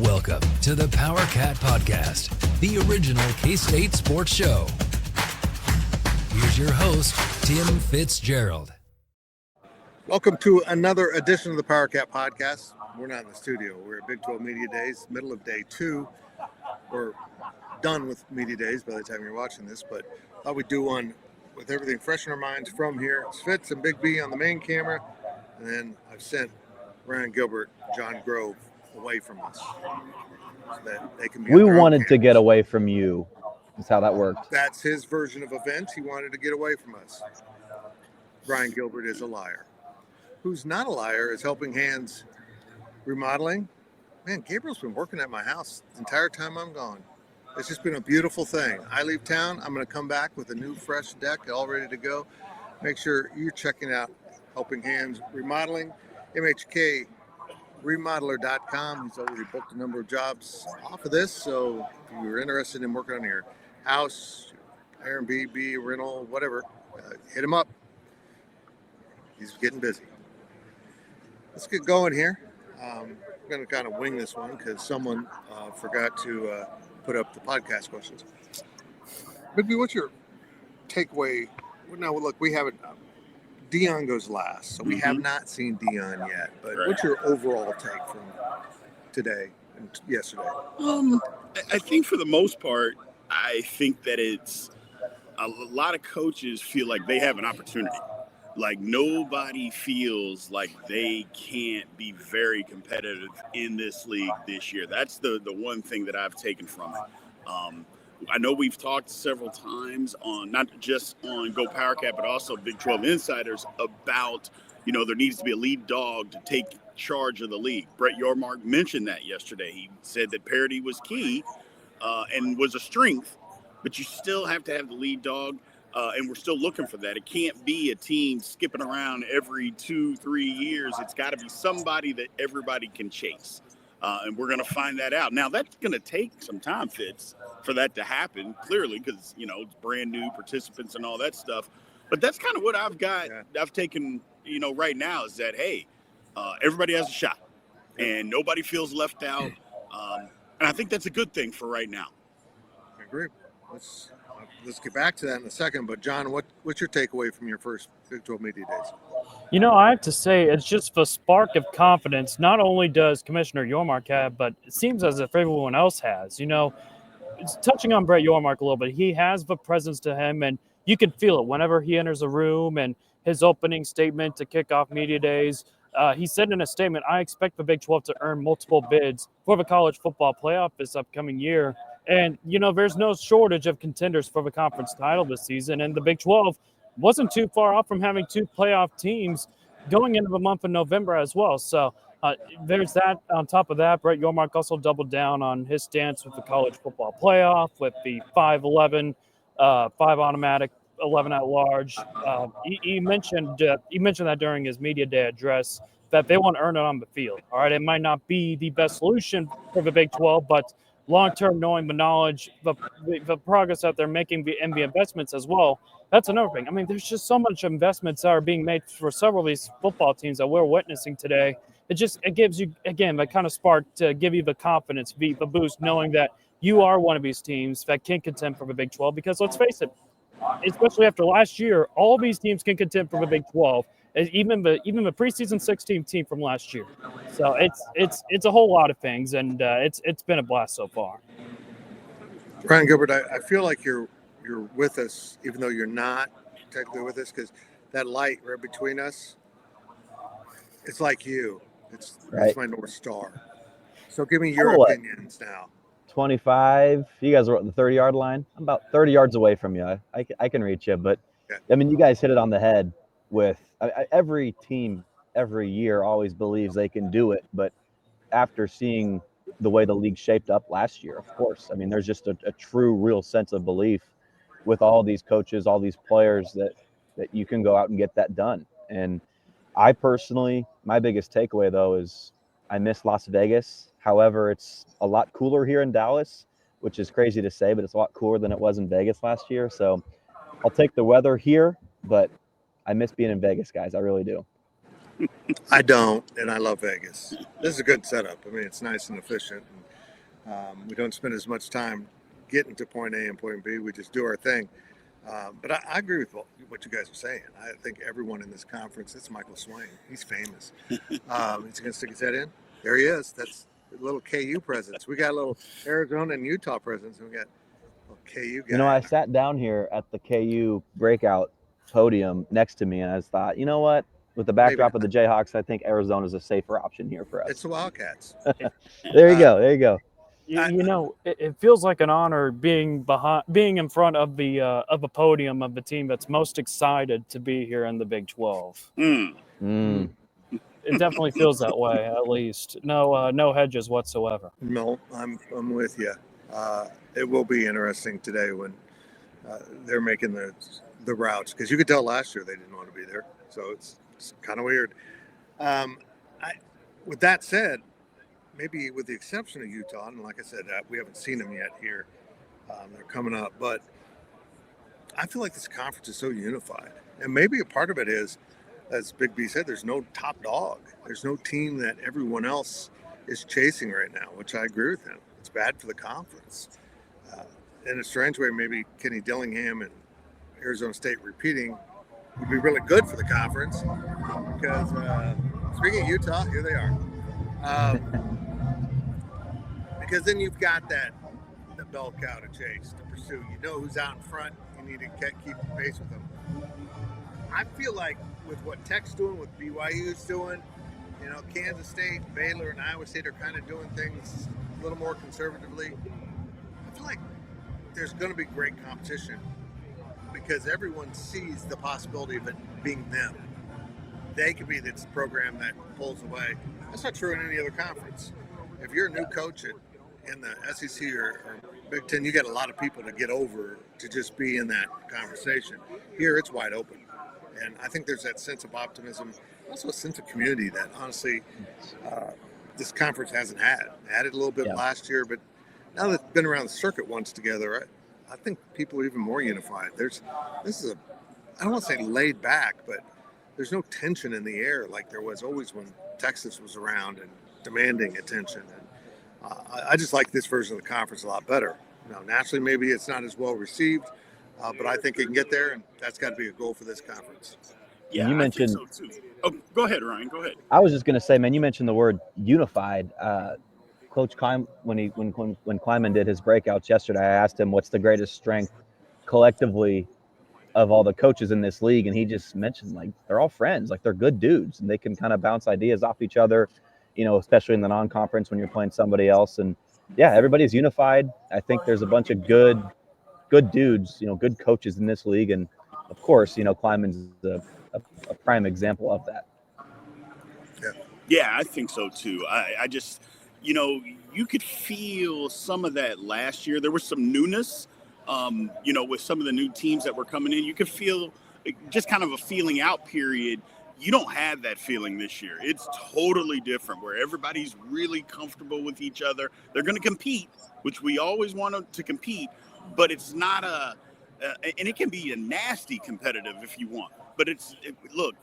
Welcome to the Powercat Podcast, the original K-State sports show. Here's your host, Tim Fitzgerald. Welcome to another edition of the Powercat Podcast. We're not in the studio. We're at Big 12 Media Days, middle of day 2. We're done with Media Days by the time you're watching this, but thought we'd do one with everything fresh in our minds from here. It's Fitz and Big B on the main camera, and then I've sent Ryan Gilbert, John Grove away from us so that they can be. We wanted to get away from you. That's how that worked. That's his version of events. He wanted to get away from us. Ryan Gilbert is a liar. Who's not a liar is Helping Hands Remodeling. Man, Gabriel's been working at my house the entire time I'm gone. It's just been a beautiful thing. I leave town, I'm going to come back with a new fresh deck all ready to go. Make sure you're checking out Helping Hands Remodeling, MHKRemodeler.com. He's already booked a number of jobs off of this, so if you're interested in working on your house, Airbnb, rental, whatever, hit him up. He's getting busy. Let's get going here. I'm going to kind of wing this one because someone forgot to put up the podcast questions. Bigby, what's your takeaway? Now, look, we haven't. Dion goes last, so we have not seen Dion yet. But what's your overall take from today and yesterday? I think for the most part, I think that it's a lot of coaches feel like they have an opportunity. Like nobody feels like they can't be very competitive in this league this year. That's the one thing that I've taken from it. I know we've talked several times on not just on Go Powercat, but also Big 12 Insiders about, there needs to be a lead dog to take charge of the league. Brett Yormark mentioned that yesterday. He said that Parity was key and was a strength, but you still have to have the lead dog. And we're still looking for that. It can't be a team skipping around every 2-3 years. It's got to be somebody that everybody can chase. And we're going to find that out. Now, that's going to take some time, Fitz, for that to happen, clearly, because, it's brand new participants and all that stuff. But that's kind of what I've got. Yeah. I've taken, right now is that, hey, everybody has a shot and nobody feels left out. And I think that's a good thing for right now. I agree. Let's get back to that in a second. But, John, what's your takeaway from your first Big 12 Media Days? I have to say it's just a spark of confidence. Not only does Commissioner Yormark have, but it seems as if everyone else has. It's touching on Brett Yormark a little bit. He has the presence to him, and you can feel it whenever he enters a room. And his opening statement to kick off Media Days, he said in a statement, I expect the Big 12 to earn multiple bids for the college football playoff this upcoming year. And, there's no shortage of contenders for the conference title this season. And the Big 12 wasn't too far off from having 2 playoff teams going into the month of November as well. So there's that. On top of that, Brett Yormark also doubled down on his stance with the college football playoff, with the 5-11, 5 automatic, 11 at large. He mentioned that during his media day address, that they want to earn it on the field. All right, it might not be the best solution for the Big 12, but long-term, knowing the knowledge, the progress that they're making and the investments as well, that's another thing. I mean, there's just so much investments that are being made for several of these football teams that we're witnessing today. It gives you, again, that kind of spark to give you the confidence, the boost, knowing that you are one of these teams that can contend for the Big 12. Because let's face it, especially after last year, all these teams can contend for the Big 12. Even the preseason 16 team from last year. So it's a whole lot of things, and it's been a blast so far. Ryan Gilbert, I feel like you're with us, even though you're not technically with us, because that light right between us, it's like you. It's my North Star. So give me your opinions now. 25. You guys are at the 30-yard line. I'm about 30 yards away from you. I can reach you, but I mean, you guys hit it on the head. With every team every year always believes they can do it, but after seeing the way the league shaped up last year, of course, I mean, there's just a true, real sense of belief with all these coaches, all these players that you can go out and get that done. And I personally, my biggest takeaway though is I miss Las Vegas. However, it's a lot cooler here in Dallas, which is crazy to say, but it's a lot cooler than it was in Vegas last year. So I'll take the weather here, but I miss being in Vegas, guys. I really do. I don't, and I love Vegas. This is a good setup. I mean, it's nice and efficient. And We don't spend as much time getting to point A and point B. We just do our thing. But I agree with what you guys are saying. I think everyone in this conference, it's Michael Swain. He's famous. He's going to stick his head in. There he is. That's a little KU presence. We got a little Arizona and Utah presence, and we got a little KU guy. You know, I sat down here at the KU breakout podium next to me, and I just thought, you know what? With the backdrop of the Jayhawks, I think Arizona's a safer option here for us. It's the Wildcats. There you go. There you go. You know, it feels like an honor being in front of a podium of the team that's most excited to be here in the Big 12. It definitely feels that way, at least. No hedges whatsoever. No, I'm with you. It will be interesting today when they're making the routes, because you could tell last year they didn't want to be there, so it's kind of weird. With that said, maybe with the exception of Utah, and like I said, we haven't seen them yet here. They're coming up, but I feel like this conference is so unified, and maybe a part of it is, as Big B said, there's no top dog. There's no team that everyone else is chasing right now, which I agree with him. It's bad for the conference. In a strange way, maybe Kenny Dillingham and Arizona State repeating would be really good for the conference, because speaking of Utah, here they are. Because then you've got the bell cow to chase, to pursue. You know who's out in front. You need to keep the pace with them. I feel like with what Tech's doing, what BYU's doing, you know, Kansas State, Baylor, and Iowa State are kind of doing things a little more conservatively. I feel like there's going to be great competition, because everyone sees the possibility of it being them. They could be this program that pulls away. That's not true in any other conference. If you're a new coach in the SEC or Big Ten, you got a lot of people to get over to just be in that conversation. Here, it's wide open. And I think there's that sense of optimism, also a sense of community that, honestly, this conference hasn't had. They had it a little bit last year, but now that they've been around the circuit once together, I think people are even more unified. This is I don't want to say laid back, but there's no tension in the air like there was always when Texas was around and demanding attention. And I just like this version of the conference a lot better. Now, naturally, maybe it's not as well received, but I think it can get there, and that's got to be a goal for this conference. Yeah, you mentioned. I think so too. Oh, go ahead, Ryan. Go ahead. I was just going to say, man, you mentioned the word unified. Coach Klein, when Kleiman did his breakouts yesterday, I asked him what's the greatest strength collectively of all the coaches in this league, and he just mentioned, like, they're all friends, like they're good dudes, and they can kind of bounce ideas off each other, you know, especially in the non-conference when you're playing somebody else. And yeah, everybody's unified. I think there's a bunch of good dudes, you know, good coaches in this league, and of course, you know, Kleiman's a prime example of that. Yeah, I think so too. I just, you know, you could feel some of that last year. There was some newness, you know, with some of the new teams that were coming in. You could feel just kind of a feeling out period. You don't have that feeling this year. It's totally different, where everybody's really comfortable with each other. They're going to compete, which we always want to compete, but it's not and it can be a nasty competitive if you want. But look,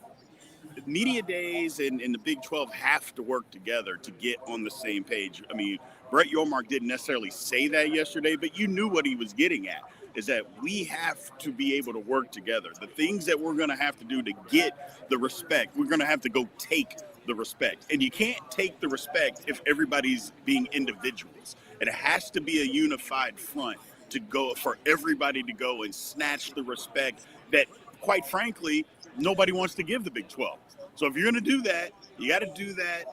media days and the Big 12 have to work together to get on the same page. I mean, Brett Yormark didn't necessarily say that yesterday, but you knew what he was getting at, is that we have to be able to work together. The things that we're going to have to do to get the respect, we're going to have to go take the respect. And you can't take the respect if everybody's being individuals. It has to be a unified front to go for everybody to go and snatch the respect that, quite frankly, nobody wants to give the Big 12. So if you're going to do that, you got to do that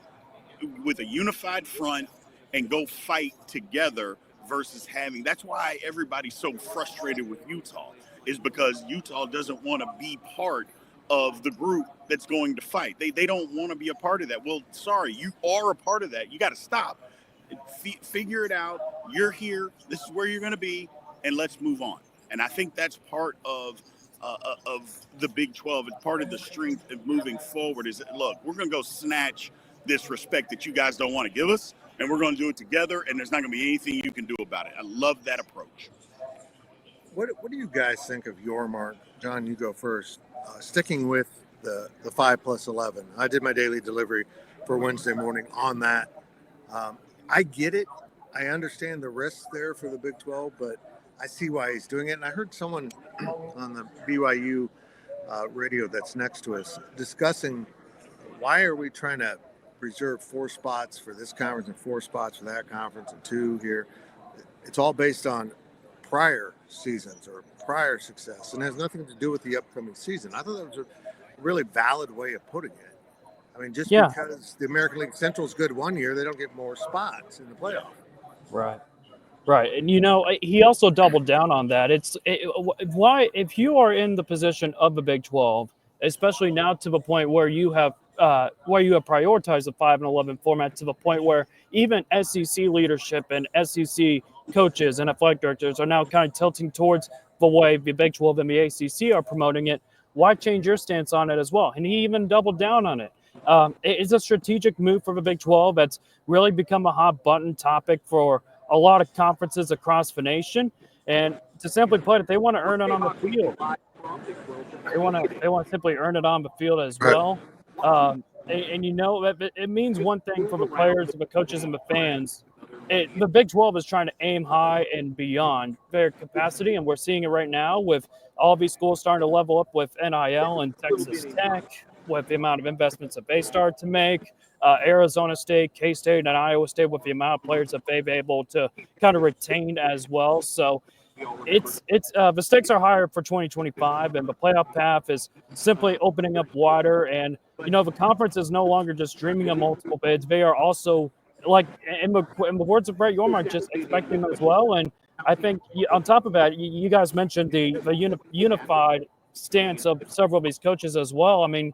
with a unified front and go fight together versus having. That's why everybody's so frustrated with Utah, is because Utah doesn't want to be part of the group that's going to fight. They don't want to be a part of that. Well, sorry, you are a part of that. You got to stop. Figure it out. You're here. This is where you're going to be, and let's move on. And I think that's part of the Big 12. It's part of the strength of moving forward is, look, we're going to go snatch this respect that you guys don't want to give us, and we're going to do it together, and there's not going to be anything you can do about it. I love that approach. What do you guys think of Yormark? John, you go first. Sticking with the 5+11. I did my daily delivery for Wednesday morning on that. I get it. I understand the risks there for the Big 12, but I see why he's doing it. And I heard someone on the BYU radio that's next to us discussing why are we trying to reserve 4 spots for this conference and 4 spots for that conference and 2 here. It's all based on prior seasons or prior success and has nothing to do with the upcoming season. I thought that was a really valid way of putting it. I mean, just because the American League Central is good one year, they don't get more spots in the playoff. Right. And, you know, he also doubled down on that. Why, if you are in the position of the Big 12, especially now to the point where you have prioritized the 5-11 format to the point where even SEC leadership and SEC coaches and athletic directors are now kind of tilting towards the way the Big 12 and the ACC are promoting it, why change your stance on it as well? And he even doubled down on it. It's a strategic move for the Big 12 that's really become a hot button topic for a lot of conferences across the nation. And to simply put it, they want to earn it on the field. They want to simply earn it on the field as well. And you know, it means one thing for the players, the coaches, and the fans. The Big 12 is trying to aim high and beyond their capacity, and we're seeing it right now with all these schools starting to level up with NIL and Texas Tech, with the amount of investments that they start to make. Arizona State, K-State, and Iowa State with the amount of players that they've been able to kind of retain as well. So it's the stakes are higher for 2025, and the playoff path is simply opening up wider. And, you know, the conference is no longer just dreaming of multiple bids. They are also, like, in the words of Brett Yormark, just expecting them as well. And I think on top of that, you guys mentioned the unified stance of several of these coaches as well. I mean,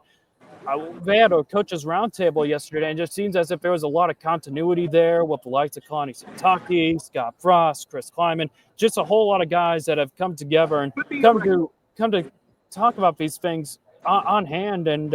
they had a coaches roundtable yesterday, and it just seems as if there was a lot of continuity there with the likes of Kalani Sitake, Scott Frost, Chris Kleiman, just a whole lot of guys that have come together and come to talk about these things on hand. And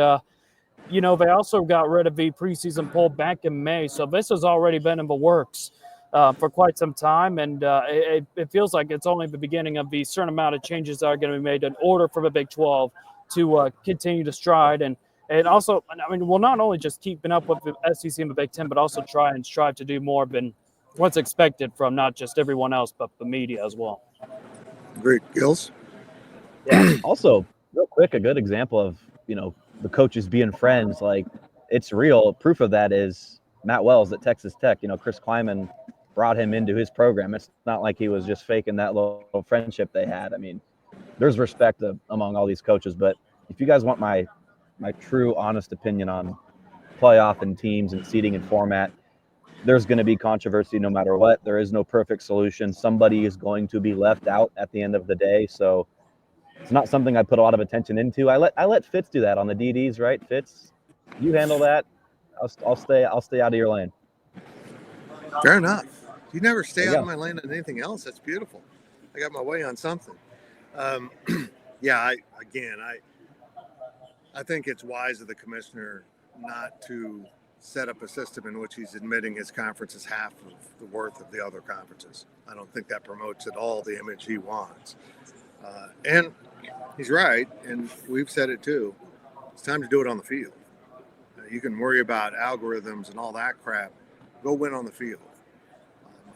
you know, they also got rid of the preseason poll back in May, so this has already been in the works for quite some time, and it feels like it's only the beginning of the certain amount of changes that are going to be made in order for the Big 12 to continue to stride. And also, I mean, we'll not only just keeping up with the SEC and the Big 10, but also try and strive to do more than what's expected from not just everyone else, but the media as well. Great. Gills? Yeah. Also, real quick, a good example of, you know, the coaches being friends. Like, it's real. Proof of that is Matt Wells at Texas Tech. You know, Chris Kleiman brought him into his program. It's not like he was just faking that little friendship they had. I mean, there's respect among all these coaches. But if you guys want my true, honest opinion on playoff and teams and seeding and format, there's going to be controversy no matter what. There is no perfect solution. Somebody is going to be left out at the end of the day. So it's not something I put a lot of attention into. I let Fitz do that on the DDs, right? Fitz, you handle that. I'll stay out of your lane. Fair enough. You never stay out of my lane on anything else. That's beautiful. I got my way on something. I think it's wise of the commissioner not to set up a system in which he's admitting his conference is half of the worth of the other conferences. I don't think that promotes at all the image he wants. And he's right, and we've said it too. It's time to do it on the field. You can worry about algorithms and all that crap. Go win on the field.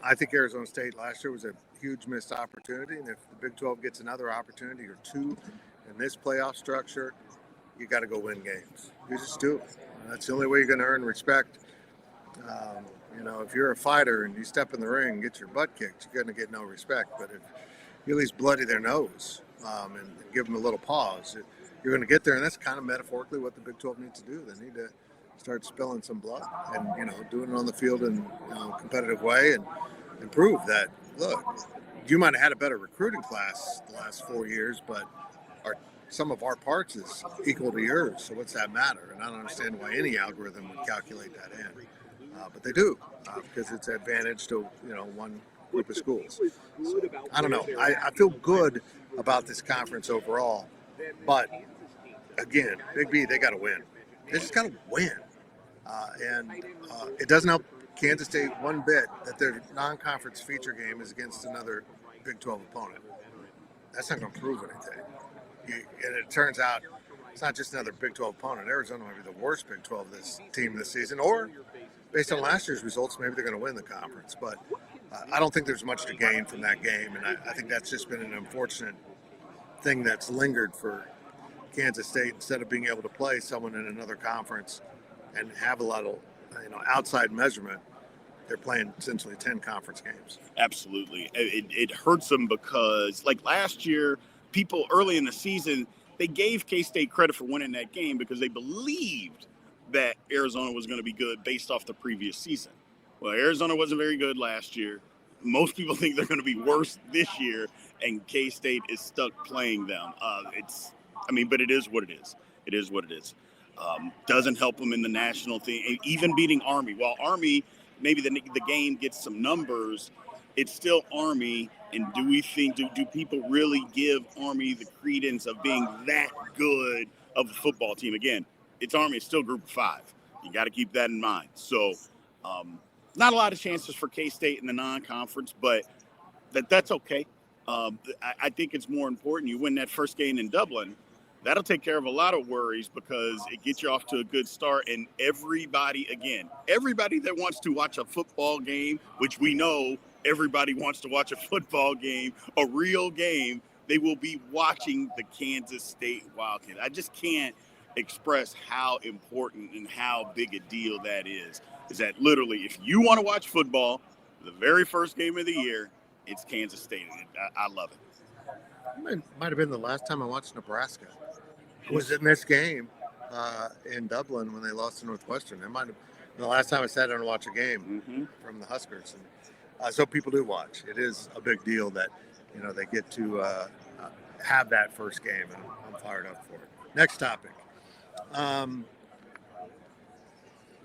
I think Arizona State last year was a huge missed opportunity, and if the Big 12 gets another opportunity or two in this playoff structure, you got to go win games. You just do it. That's the only way you're going to earn respect. You know, if you're a fighter and you step in the ring and get your butt kicked, you're going to get no respect. But if you at least bloody their nose and give them a little pause, you're going to get there. And that's kind of metaphorically what the Big 12 needs to do. They need to start spilling some blood and, you know, doing it on the field in a competitive way and prove that, look, you might have had a better recruiting class the last 4 years, but some of our parts is equal to yours, so what's that matter? And I don't understand why any algorithm would calculate that in, but they do because it's advantage to one group of schools. So, I don't know. I feel good about this conference overall, but again, Big B, they got to win. They just got to win, and it doesn't help Kansas State one bit that their non-conference feature game is against another Big 12 opponent. That's not going to prove anything. And it turns out it's not just another Big 12 opponent. Arizona might be the worst Big 12 team this season, or based on last year's results, maybe they're going to win the conference. But I don't think there's much to gain from that game, and I think that's just been an unfortunate thing that's lingered for Kansas State. Instead of being able to play someone in another conference and have a lot of outside measurement, they're playing essentially 10 conference games. Absolutely. It hurts them because, like last year, people early in the season, they gave K-State credit for winning that game because they believed that Arizona was going to be good based off the previous season. Well, Arizona wasn't very good last year. Most people think they're going to be worse this year, and K-State is stuck playing them. But it is what it is. It is what it is. Doesn't help them in the national thing. Even beating Army. While Army, maybe the game gets some numbers, it's still Army. And do we think, do people really give Army the credence of being that good of a football team? Again, it's Army. It's still Group of 5. You got to keep that in mind. So, not a lot of chances for K-State in the non-conference, but that's okay. I think it's more important you win that first game in Dublin. That'll take care of a lot of worries because it gets you off to a good start. And everybody that wants to watch a football game, which we know everybody wants to watch a football game, a real game, they will be watching the Kansas State Wildcats. I just can't express how important and how big a deal that is that literally if you want to watch football, the very first game of the year, it's Kansas State. I love it. Might have been the last time I watched Nebraska. It was in this game in Dublin when they lost to Northwestern. It might have been the last time I sat down and watched a game from the Huskers. And so people do watch. It is a big deal that they get to have that first game, and I'm fired up for it. Next topic.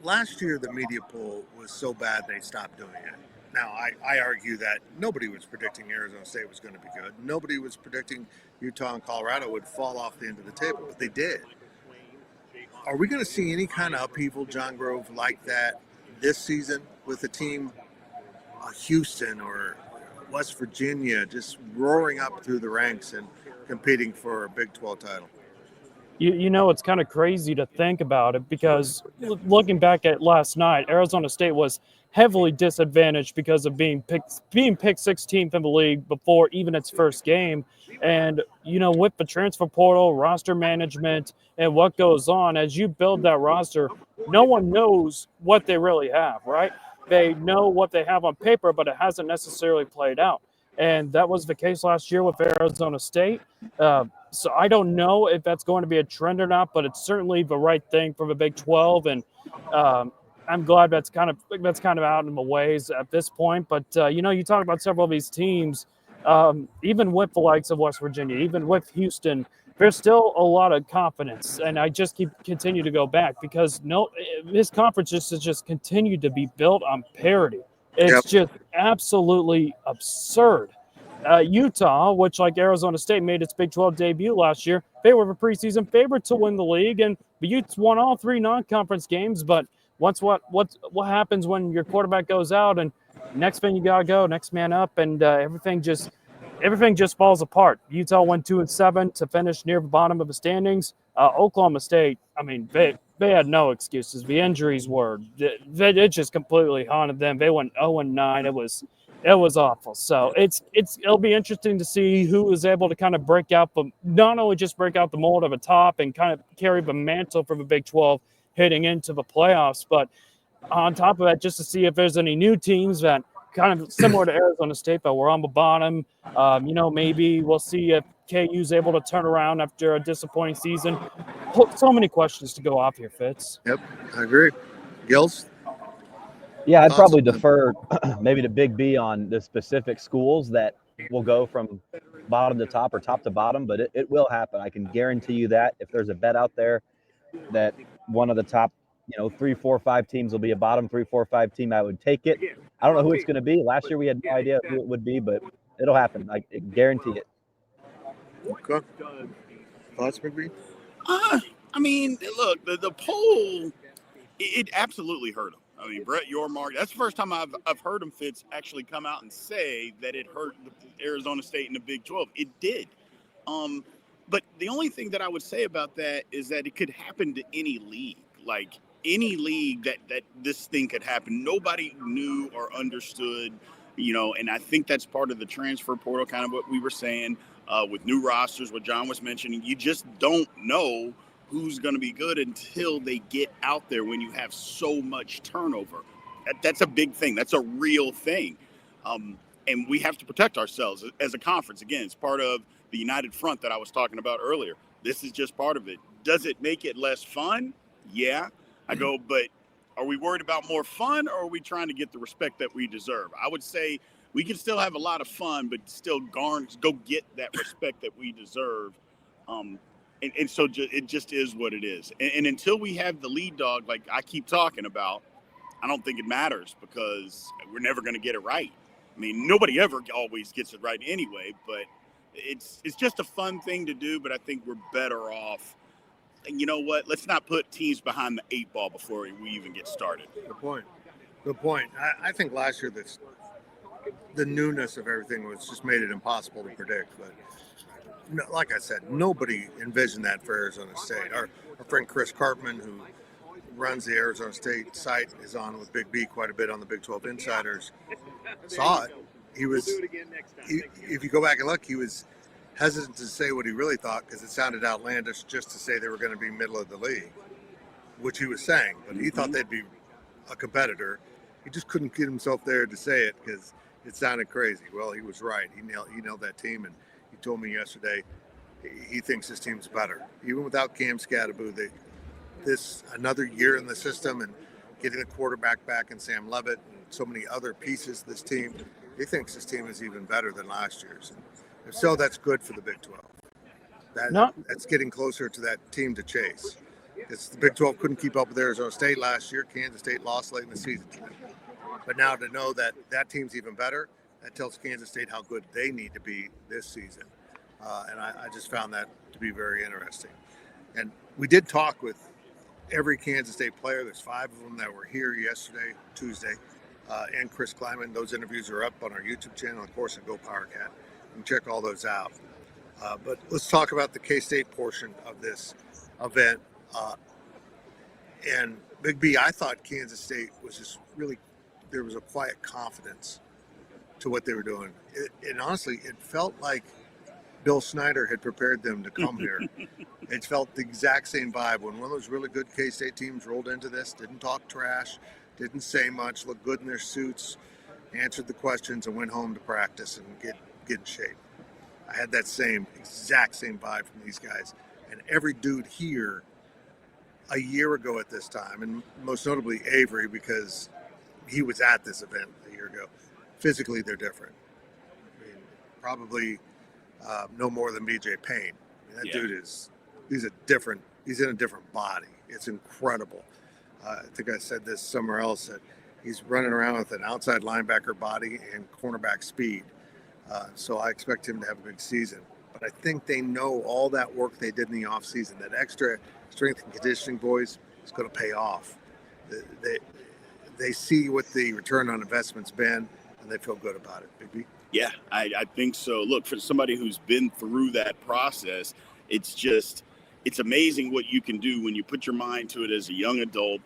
Last year, the media poll was so bad they stopped doing it. Now, I argue that nobody was predicting Arizona State was going to be good. Nobody was predicting Utah and Colorado would fall off the end of the table, but they did. Are we going to see any kind of upheaval, John Grove, like that this season with a team, Houston or West Virginia, just roaring up through the ranks and competing for a Big 12 title? It's kind of crazy to think about it because looking back at last night, Arizona State was heavily disadvantaged because of being picked 16th in the league before even its first game. And, with the transfer portal, roster management, and what goes on, as you build that roster, no one knows what they really have, right? They know what they have on paper, but it hasn't necessarily played out. And that was the case last year with Arizona State. So I don't know if that's going to be a trend or not, but it's certainly the right thing for the Big 12. And I'm glad that's kind of out in the ways at this point. But, you talk about several of these teams, even with the likes of West Virginia, even with Houston, there's still a lot of confidence. And I just continue to go back because this conference has just continued to be built on parity. It's just absolutely absurd. Utah, which like Arizona State made its Big 12 debut last year, they were the preseason favorite to win the league, and the Utes won all 3 non-conference games. But what happens when your quarterback goes out and next thing you gotta go, next man up, and everything just falls apart. Utah went 2-7 to finish near the bottom of the standings. Oklahoma State, they had no excuses. The injuries it just completely haunted them. They went 0-9. It was awful. So it'll be interesting to see who is able to kind of not only just break out the mold of a top and kind of carry the mantle for the Big 12 heading into the playoffs, but on top of that, just to see if there's any new teams that kind of similar to Arizona State, but we're on the bottom. Maybe we'll see if KU's able to turn around after a disappointing season. So many questions to go off here, Fitz. Yep, I agree. Gills? Yeah, I'd probably defer maybe to Big B on the specific schools that will go from bottom to top or top to bottom, but it will happen. I can guarantee you that. If there's a bet out there that one of the top 3, 4, 5 teams will be a bottom 3, 4, 5 team, I would take it. I don't know who it's going to be. Last year we had no idea who it would be, but it'll happen. I guarantee it. Okay. Thoughts, McBee? Look, the poll, it absolutely hurt him. Brett Yormark, that's the first time I've heard him, Fitz, actually come out and say that it hurt Arizona State in the Big 12. It did. But the only thing that I would say about that is that it could happen to any league. Like, any league that this thing could happen. Nobody knew or understood And I think that's part of the transfer portal, kind of what we were saying with new rosters, what John was mentioning. You just don't know who's going to be good until they get out there when you have so much turnover. That's a big thing. That's a real thing. And we have to protect ourselves as a conference. Again, it's part of the united front that I was talking about earlier. This is just part of it. Does it make it less fun? Yeah. I go, but are we worried about more fun, or are we trying to get the respect that we deserve? I would say we can still have a lot of fun, but still go get that respect that we deserve. And so it just is what it is. And until we have the lead dog, like I keep talking about, I don't think it matters, because we're never going to get it right. I mean, nobody ever always gets it right anyway, but it's just a fun thing to do. But I think we're better off. And you know what? Let's not put teams behind the 8 ball before we even get started. Good point. I think last year the newness of everything was just made it impossible to predict. But like I said, nobody envisioned that for Arizona State. Our friend Chris Cartman, who runs the Arizona State site, is on with Big B quite a bit on the Big 12 Insiders, saw it. If you go back and look, he was hesitant to say what he really thought, because it sounded outlandish just to say they were going to be middle of the league, which he was saying. But he thought they'd be a competitor. He just couldn't get himself there to say it because it sounded crazy. Well, he was right. He nailed that team, and he told me yesterday he thinks his team's better. Even without Cam Scatteraboo, this another year in the system and getting the quarterback back and Sam Levitt and so many other pieces of this team, he thinks this team is even better than last year's. And if so, that's good for the Big 12. That's getting closer to that team to chase. Because the Big 12 couldn't keep up with Arizona State last year. Kansas State lost late in the season to them. But now to know that team's even better, that tells Kansas State how good they need to be this season. And I just found that to be very interesting. And we did talk with every Kansas State player. There's 5 of them that were here yesterday, Tuesday, and Chris Kleiman. Those interviews are up on our YouTube channel, of course, at Go Powercat. You can check all those out. But let's talk about the K-State portion of this event. And Big B, I thought Kansas State was just really, there was a quiet confidence to what they were doing. And honestly, it felt like Bill Snyder had prepared them to come here. It felt the exact same vibe when one of those really good K-State teams rolled into this, didn't talk trash, didn't say much, looked good in their suits, answered the questions, and went home to practice and get in shape. I had that exact same vibe from these guys. And every dude here a year ago at this time, and most notably Avery, because he was at this event a year ago, physically they're different. I mean, probably no more than BJ Payne. I mean, that dude he's in a different body. It's incredible. I think I said this somewhere else, that he's running around with an outside linebacker body and cornerback speed. So I expect him to have a big season. But I think they know all that work they did in the offseason, that extra strength and conditioning, boys, is going to pay off. They see what the return on investment's been, and they feel good about it. Big B? Yeah, I think so. Look, for somebody who's been through that process, it's amazing what you can do when you put your mind to it as a young adult.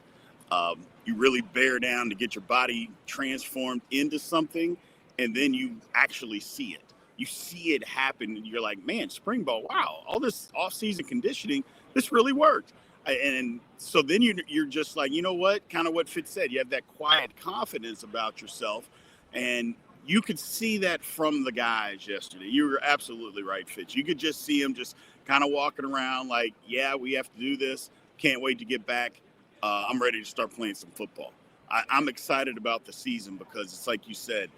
You really bear down to get your body transformed into something, and then you actually see it. You see it happen, and you're like, man, spring ball, wow, all this off-season conditioning, this really worked. And so then you're just like, you know what, kind of what Fitz said, you have that quiet confidence about yourself, and you could see that from the guys yesterday. You were absolutely right, Fitz. You could just see them just kind of walking around like, yeah, we have to do this. Can't wait to get back. I'm ready to start playing some football. I'm excited about the season because it's like you said,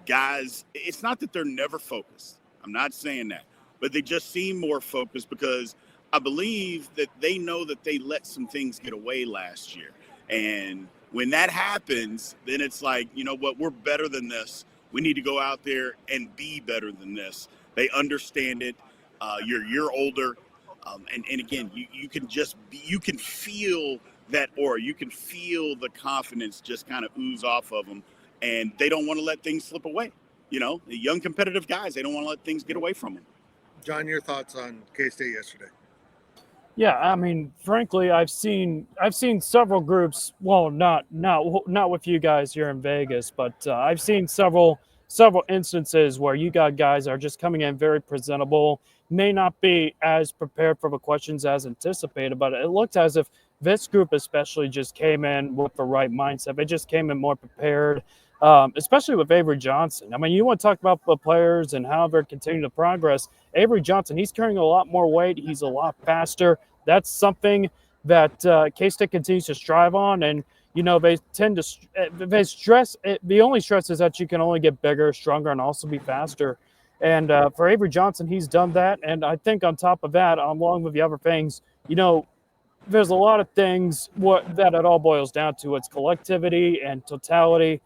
guys, it's not that they're never focused. I'm not saying that, but they just seem more focused because I believe that they know that they let some things get away last year. And when that happens, then it's like, you know what, we're better than this. We need to go out there and be better than this. They understand it. You're a year older. And again, you can feel that aura. You can feel the confidence just kind of ooze off of them. And they don't want to let things slip away. You know, the young competitive guys, they don't want to let things get away from them. John, your thoughts on K-State yesterday? Yeah, I mean, frankly, I've seen several groups. Well, not with you guys here in Vegas, but I've seen several several instances where you got guys that are just coming in very presentable, may not be as prepared for the questions as anticipated, but it looked as if this group especially just came in with the right mindset. They just came in more prepared, especially with Avery Johnson. I mean, you want to talk about the players and how they're continuing to progress. Avery Johnson, he's carrying a lot more weight. He's a lot faster. That's something that K-State continues to strive on. And, you know, they tend to they stress – the only stress is that you can only get bigger, stronger, and also be faster. And for Avery Johnson, he's done that. And I think on top of that, along with the other things, you know, there's a lot of things that it all boils down to. It's collectivity and totality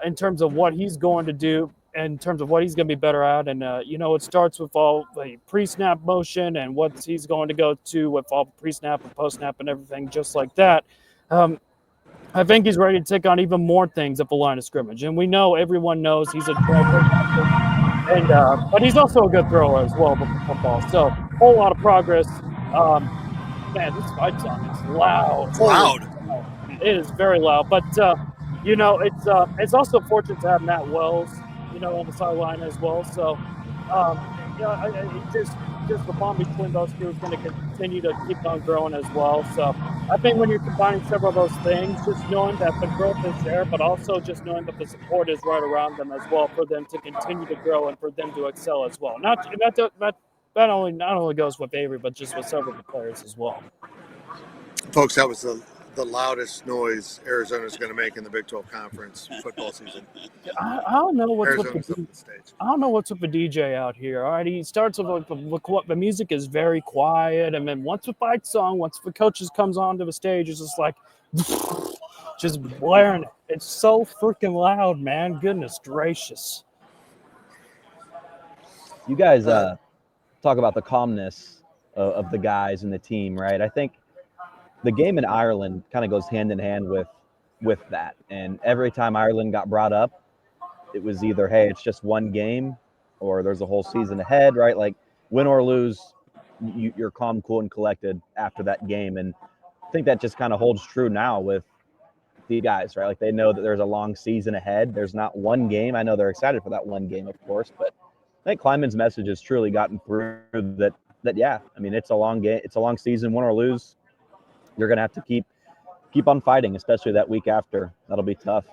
in terms of what he's going to do, in terms of what he's going to be better at. And, you know, it starts with all the pre-snap motion and what he's going to go to with all the pre-snap and post-snap and everything just like that. I think he's ready to take on even more things at the line of scrimmage. And we know, everyone knows he's a driver. And but he's also a good thrower as well with the football. So, a whole lot of progress. Man, this fight song is loud. It's loud. It is very loud. But, you know, it's also fortunate to have Matt Wells, you know, on the sideline as well. So, you know, just the bond between those two is going to continue to keep on growing as well. So, I think when you're combining several of those things, just knowing that the growth is there, but also just knowing that the support is right around them as well for them to continue to grow and for them to excel as well. That not only goes with Avery, but just with several of the players as well. Folks, that was the loudest noise Arizona's going to make in the Big 12 Conference football season. I don't know what's with Arizona's up the stage. I don't know what's with the DJ out here. All right, he starts with the music is very quiet, and then once the fight song, once the coaches comes onto the stage, it's just like just blaring. It's so freaking loud, man. Goodness gracious. You guys talk about the calmness of the guys and the team, right? I think the game in Ireland kind of goes hand in hand with that. And every time Ireland got brought up, it was either, hey, it's just one game, or there's a whole season ahead, right? Like, win or lose, you're calm, cool, and collected after that game. And I think that just kind of holds true now with the guys, right? Like, they know that there's a long season ahead. There's not one game. I know they're excited for that one game, of course, but I think Kleinman's message has truly gotten through that yeah, I mean, it's a long game. It's a long season, win or lose. You're going to have to keep on fighting, especially that week after. That'll be tough.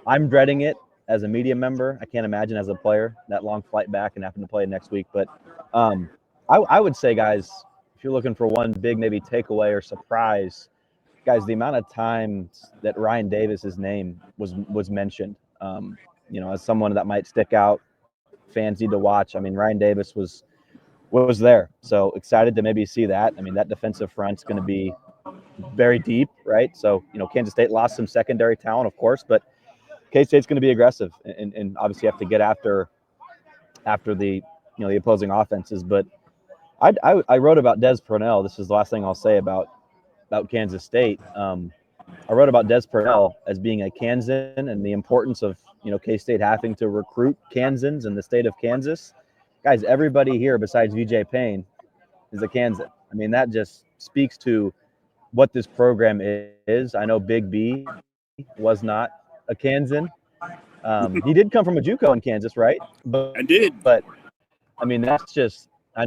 I'm dreading it as a media member. I can't imagine as a player that long flight back and having to play next week. But I would say, guys, if you're looking for one big maybe takeaway or surprise, guys, the amount of times that Ryan Davis's name was mentioned, you know, as someone that might stick out, fans need to watch. I mean, Ryan Davis was there. So excited to maybe see that. I mean, that defensive front's going to be very deep, right? So, you know, Kansas State lost some secondary talent, of course, but K-State's going to be aggressive and obviously have to get after the, you know, the opposing offenses. But I wrote about Des Purnell. This is the last thing I'll say about Kansas State. I wrote about Des Purnell as being a Kansan and the importance of, you know, K-State having to recruit Kansans in the state of Kansas. Guys, everybody here besides VJ Payne is a Kansan. I mean, that just speaks to what this program is. I know Big B was not a Kansan. He did come from a JUCO in Kansas, right? I did. But I mean, that's just, I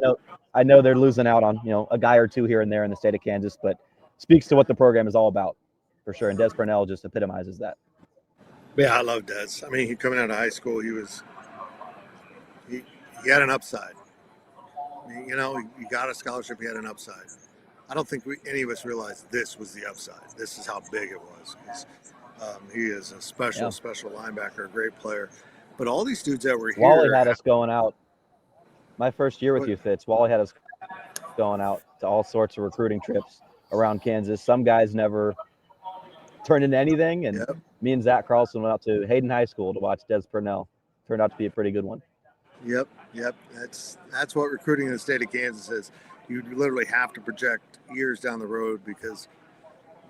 know they're losing out on, you know, a guy or two here and there in the state of Kansas, but speaks to what the program is all about for sure. And Des Purnell just epitomizes that. Yeah, I love Des. I mean, he coming out of high school, he had an upside. You know, he got a scholarship, he had an upside. I don't think any of us realized this was the upside. This is how big it was. He is a special linebacker, a great player. But all these dudes that were here. Wally had us going out. My first year with you, Fitz, Wally had us going out to all sorts of recruiting trips around Kansas. Some guys never turned into anything. And me and Zach Carlson went out to Hayden High School to watch Des Purnell. Turned out to be a pretty good one. Yep. That's what recruiting in the state of Kansas is. You literally have to project years down the road because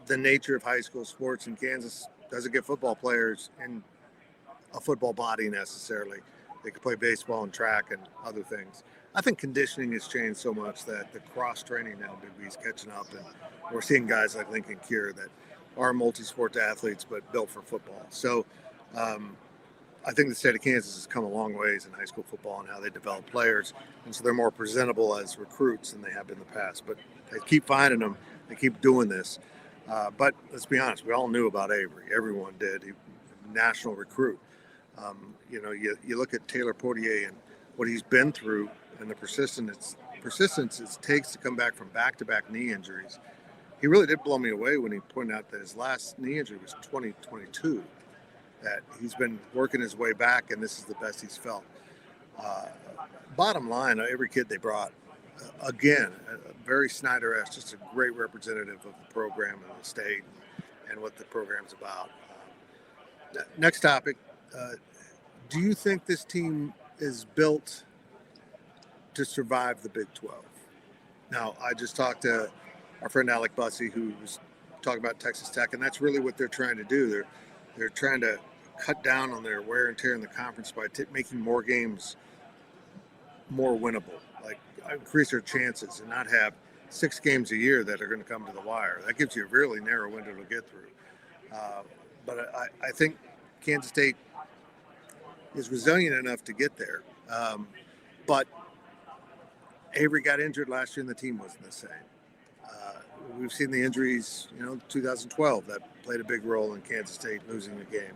the nature of high school sports in Kansas doesn't get football players in a football body necessarily. They can play baseball and track and other things. I think conditioning has changed so much that the cross-training now, Big B's catching up, and we're seeing guys like Lincoln Kier that are multi-sport athletes but built for football. So I think the state of Kansas has come a long ways in high school football and how they develop players, and so they're more presentable as recruits than they have been in the past. But they keep finding them. They keep doing this. But let's be honest, we all knew about Avery. Everyone did. He national recruit. You look at Taylor Portier and what he's been through and the persistence it takes to come back from back-to-back knee injuries. He really did blow me away when he pointed out that his last knee injury was 2022, that he's been working his way back, and this is the best he's felt. Bottom line, every kid they brought, again, very Snyder-esque, just a great representative of the program and the state and what the program's about. Next topic, do you think this team is built to survive the Big 12? Now, I just talked to our friend Alec Bussey, who was talking about Texas Tech, and that's really what they're trying to do. They're trying to cut down on their wear and tear in the conference by making more games more winnable, like increase their chances and not have 6 games a year that are going to come to the wire. That gives you a really narrow window to get through. But I think Kansas State is resilient enough to get there. But Avery got injured last year and the team wasn't the same. We've seen the injuries, 2012, that played a big role in Kansas State losing the game.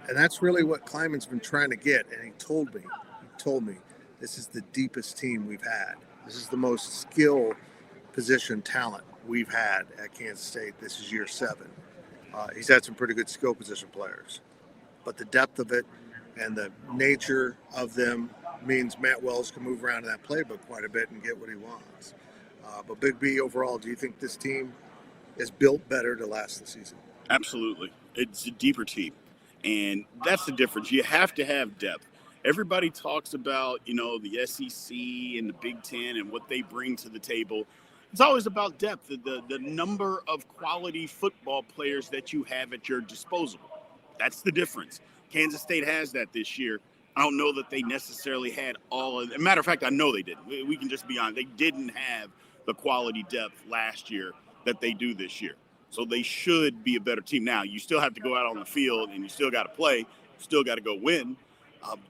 And that's really what Kleiman's been trying to get. And he told me, this is the deepest team we've had. This is the most skill position talent we've had at Kansas State. This is year 7. He's had some pretty good skill position players. But the depth of it and the nature of them means Matt Wells can move around in that playbook quite a bit and get what he wants. But Big B, overall, do you think this team is built better to last the season? Absolutely. It's a deeper team. And that's the difference. You have to have depth. Everybody talks about, the SEC and the Big Ten and what they bring to the table. It's always about depth, the number of quality football players that you have at your disposal. That's the difference. Kansas State has that this year. I don't know that they necessarily had all of it. Matter of fact, I know they didn't. We can just be honest. They didn't have the quality depth last year that they do this year. So they should be a better team. Now, you still have to go out on the field and you still got to play. You still got to go win.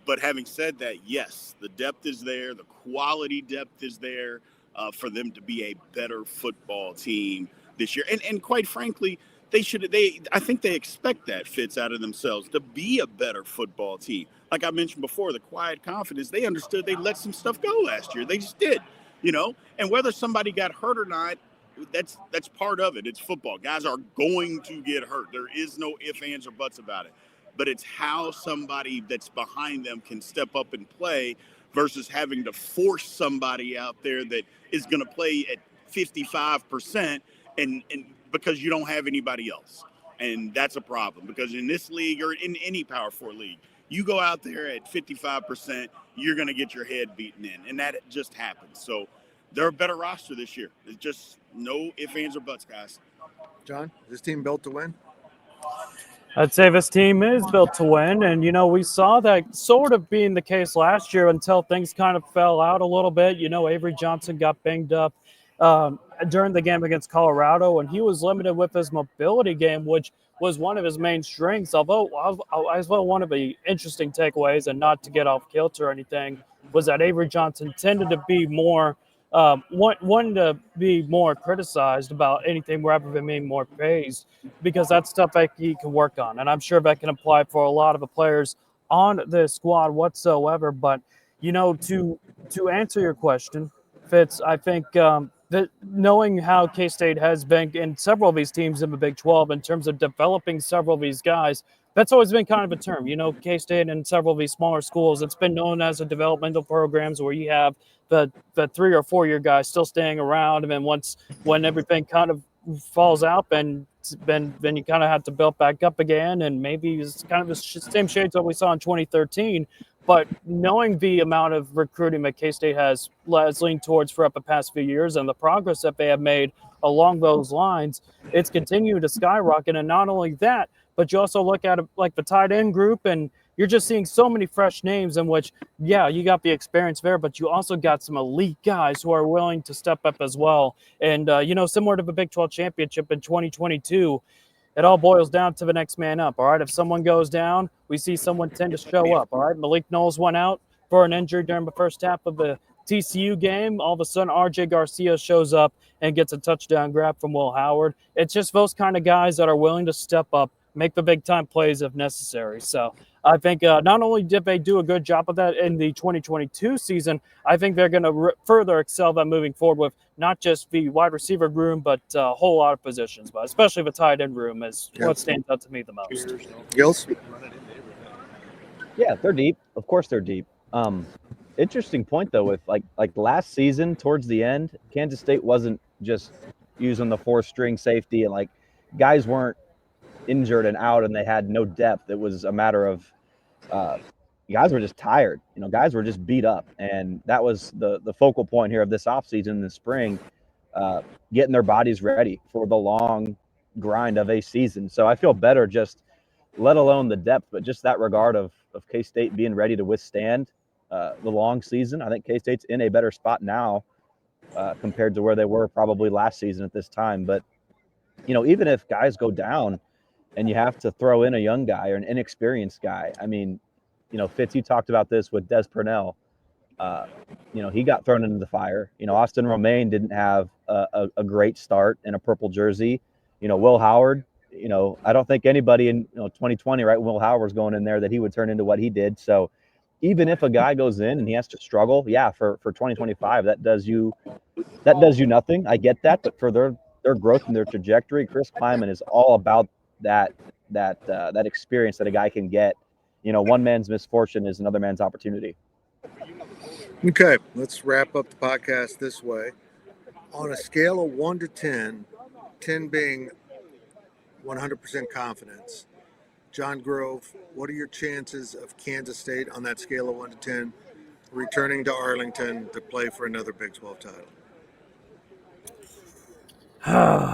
But having said that, yes, the depth is there. The quality depth is there for them to be a better football team this year. And quite frankly, I think they expect that, Fitz, out of themselves, to be a better football team. Like I mentioned before, the quiet confidence, they understood they let some stuff go last year. They just did, and whether somebody got hurt or not, that's part of it. It's football. Guys are going to get hurt. There is no ifs, ands, or buts about it. But it's how somebody that's behind them can step up and play versus having to force somebody out there that is going to play at 55% and because you don't have anybody else. And that's a problem because in this league or in any Power 4 league, you go out there at 55%, you're going to get your head beaten in. And that just happens. So they're a better roster this year. There's just no ifs, ands, or buts, guys. John, is this team built to win? I'd say this team is built to win. And, we saw that sort of being the case last year until things kind of fell out a little bit. Avery Johnson got banged up during the game against Colorado, and he was limited with his mobility game, which was one of his main strengths. Although one of the interesting takeaways, and not to get off kilter or anything, was that Avery Johnson tended to be more wanting to be more criticized about anything rather than being more praised, because that's stuff that he can work on. And I'm sure that can apply for a lot of the players on this squad whatsoever. But, to answer your question, Fitz, I think that knowing how K-State has been in several of these teams in the Big 12 in terms of developing several of these guys, that's always been kind of a term. K-State and several of these smaller schools, it's been known as a developmental programs where you have the 3 or 4 year guys still staying around, and then when everything kind of falls out, then you kind of have to build back up again, and maybe it's kind of the same shades that we saw in 2013. But knowing the amount of recruiting that K-State has leaned towards for the past few years and the progress that they have made along those lines, it's continued to skyrocket. And not only that, but you also look at it like the tight end group, and you're just seeing so many fresh names in which, yeah, you got the experience there, but you also got some elite guys who are willing to step up as well. And, similar to the Big 12 championship in 2022, it all boils down to the next man up. All right, if someone goes down, we see someone tend to show up. All right, Malik Knowles went out for an injury during the first half of the TCU game. All of a sudden, RJ Garcia shows up and gets a touchdown grab from Will Howard. It's just those kind of guys that are willing to step up, make the big-time plays if necessary. So I think not only did they do a good job of that in the 2022 season, I think they're going to further excel that moving forward with not just the wide receiver room, but a whole lot of positions, but especially the tight end room is what stands out to me the most. Gills? Yeah, they're deep. Of course they're deep. Interesting point, though, with like last season towards the end, Kansas State wasn't just using the four-string safety and, like, guys weren't injured and out and they had no depth. It was a matter of guys were just tired. Guys were just beat up. And that was the focal point here of this offseason in the spring, getting their bodies ready for the long grind of a season. So I feel better just let alone the depth, but just that regard of K-State being ready to withstand the long season. I think K-State's in a better spot now compared to where they were probably last season at this time. But, even if guys go down and you have to throw in a young guy or an inexperienced guy, I mean, Fitz, you talked about this with Des Purnell. He got thrown into the fire. Austin Romaine didn't have a great start in a purple jersey. Will Howard, I don't think anybody in 2020, right, Will Howard's going in there that he would turn into what he did. So even if a guy goes in and he has to struggle, for 2025, that does you nothing. I get that, but for their growth and their trajectory, Chris Kleiman is all about that experience that a guy can get. One man's misfortune is another man's opportunity. Okay, let's wrap up the podcast this way. On a scale of 1 to 10, 10 being 100% confidence, John Grove, what are your chances of Kansas State on that scale of 1 to 10 returning to Arlington to play for another Big 12 title? I'll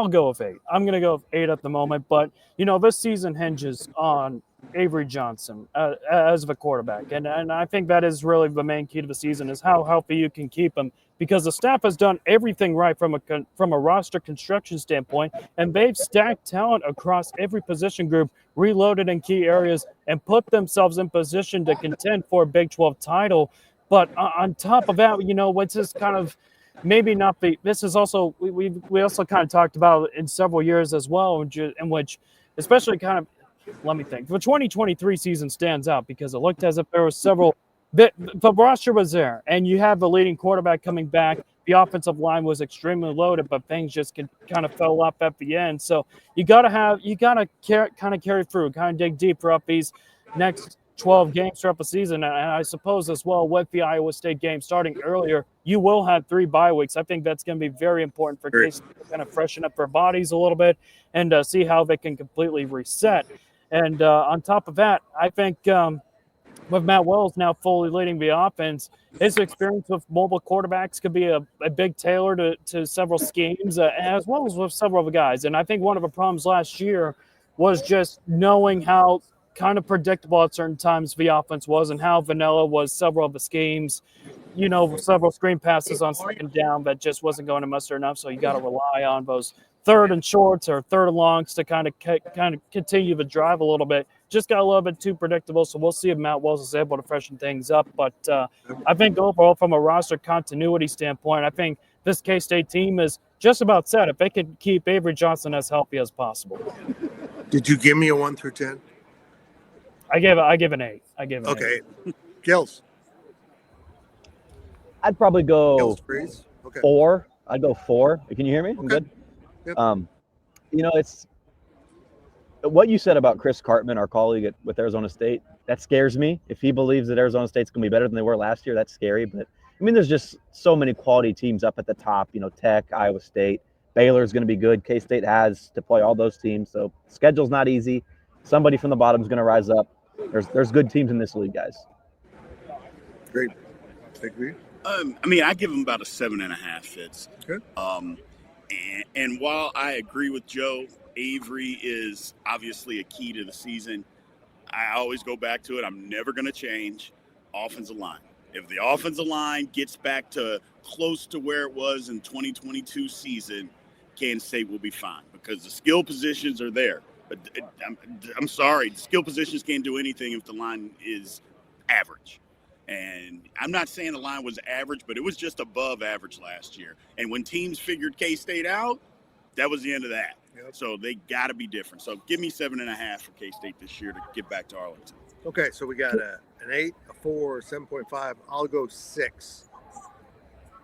go with 8. I'm going to go with 8 at the moment, but this season hinges on Avery Johnson as the quarterback, and I think that is really the main key to the season is how healthy you can keep him, because the staff has done everything right from a roster construction standpoint, and they've stacked talent across every position group, reloaded in key areas, and put themselves in position to contend for a Big 12 title. But on top of that, what's this kind of maybe not be. This is also we also kind of talked about in several years as well, in which especially kind of. Let me think. The 2023 season stands out because it looked as if there were several. The roster was there, and you have the leading quarterback coming back. The offensive line was extremely loaded, but things just kind of fell off at the end. So you got to kind of carry through, kind of dig deep throughout these next 12 games throughout the season. And I suppose as well with the Iowa State game starting earlier, you will have 3 bye weeks. I think that's going to be very important for K-State to kind of freshen up their bodies a little bit and see how they can completely reset. And on top of that, I think with Matt Wells now fully leading the offense, his experience with mobile quarterbacks could be a big tailor to several schemes, as well as with several of the guys. And I think one of the problems last year was just knowing how kind of predictable at certain times the offense was and how vanilla was several of the schemes. Several screen passes on second down that just wasn't going to muster enough, so you got to rely on those third and shorts or third and longs to kind of continue the drive a little bit. Just got a little bit too predictable, so we'll see if Matt Wells is able to freshen things up. But I think overall, from a roster continuity standpoint, I think this K-State team is just about set if they can keep Avery Johnson as healthy as possible. Did you give me a 1 through 10? I give an 8. Okay. Gills? I'd probably go Gills, please. Okay. 4. I'd go 4. Can you hear me? Okay. I'm good. Yep. It's what you said about Chris Cartman, our colleague with Arizona State. That scares me. If he believes that Arizona State's going to be better than they were last year, that's scary. But there's just so many quality teams up at the top. Tech, Iowa State, Baylor's going to be good. K-State has to play all those teams, so schedule's not easy. Somebody from the bottom is going to rise up. There's good teams in this league, guys. Great. Agree. I give them about a 7.5 Fits. Okay. And while I agree with Joe, Avery is obviously a key to the season. I always go back to it. I'm never going to change offensive line. If the offensive line gets back to close to where it was in 2022 season, Kansas State will be fine because the skill positions are there. But I'm sorry, the skill positions can't do anything if the line is average. And I'm not saying the line was average, but it was just above average last year. And when teams figured K-State out, that was the end of that. Yep. So they got to be different. So give me 7.5 for K-State this year to get back to Arlington. Okay, so we got an 8, a 4, 7.5. I'll go 6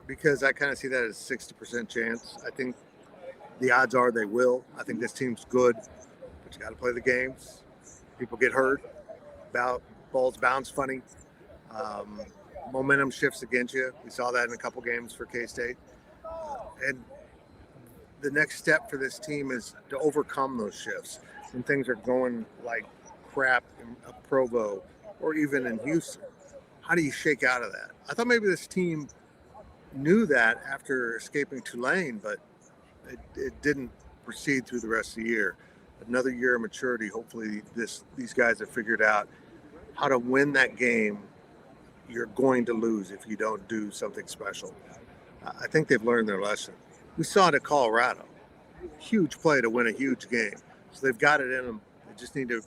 because I kind of see that as a 60% chance. I think the odds are they will. I think this team's good, but you got to play the games. People get hurt. Balls bounce funny. Momentum shifts against you. We saw that in a couple games for K-State. And the next step for this team is to overcome those shifts. When things are going like crap in Provo or even in Houston, how do you shake out of that? I thought maybe this team knew that after escaping Tulane, but it didn't proceed through the rest of the year. Another year of maturity. Hopefully these guys have figured out how to win that game. You're going to lose if you don't do something special. I think they've learned their lesson. We saw it at Colorado. Huge play to win a huge game. So they've got it in them. They just need to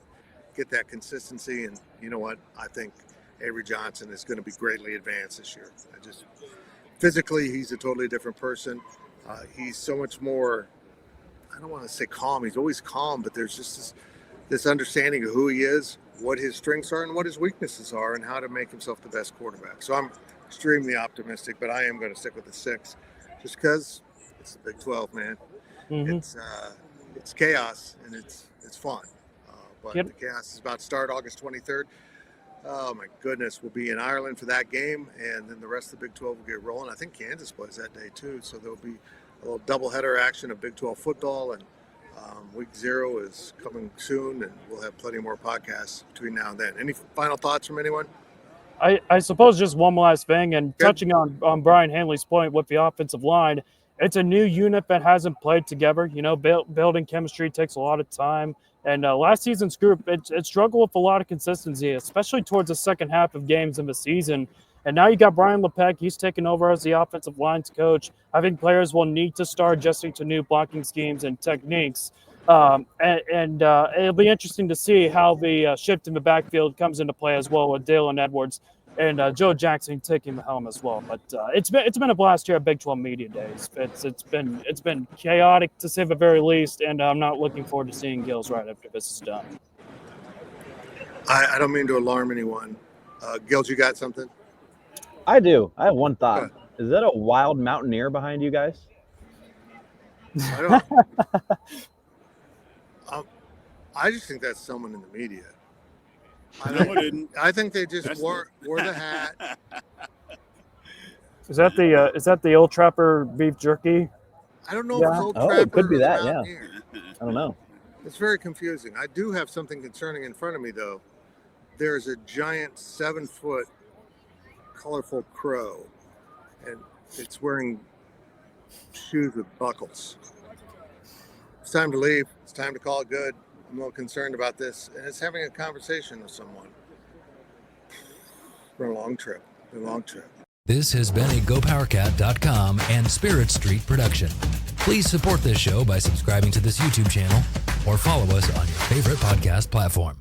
get that consistency. And you know what? I think Avery Johnson is going to be greatly advanced this year. Physically, he's a totally different person. He's so much more, I don't want to say calm. He's always calm, but there's just this understanding of who he is, what his strengths are and what his weaknesses are, and how to make himself the best quarterback. So I'm extremely optimistic, but I am going to stick with the 6 just because it's the Big 12, man. Mm-hmm. It's chaos and it's fun. But the chaos is about to start August 23rd. Oh my goodness, we'll be in Ireland for that game, and then the rest of the Big 12 will get rolling. I think Kansas plays that day too, so there'll be a little doubleheader action of Big 12 football, and week 0 is coming soon, and we'll have plenty more podcasts between now and then. Any final thoughts from anyone? I suppose just one last thing, and touching on Brian Hanley's point with the offensive line, it's a new unit that hasn't played together. You know, building chemistry takes a lot of time. And last season's group, it struggled with a lot of consistency, especially towards the second half of games in the season. And now you got Brian LePeck. He's taken over as the offensive lines coach. I think players will need to start adjusting to new blocking schemes and techniques. And it'll be interesting to see how the shift in the backfield comes into play as well with Dalen Edwards and Joe Jackson taking the helm as well. But it's been a blast here at Big 12 Media Days. It's been chaotic to say the very least, and I'm not looking forward to seeing Gills right after this is done. I don't mean to alarm anyone. Gills, you got something? I do. I have one thought. Is that a wild mountaineer behind you guys? I don't. I just think that's someone in the media. I think they just wore the hat. Is that the Old Trapper beef jerky? I don't know if it's Old Trapper. It could be that. Yeah. I don't know. It's very confusing. I do have something concerning in front of me, though. There's a giant 7-foot colorful crow, and it's wearing shoes with buckles. It's time to leave. It's time to call it good. I'm a little concerned about this, and it's having a conversation with someone. It's been a long trip. This has been a GoPowercat.com and Spirit Street production. Please support this show by subscribing to this YouTube channel or follow us on your favorite podcast platform.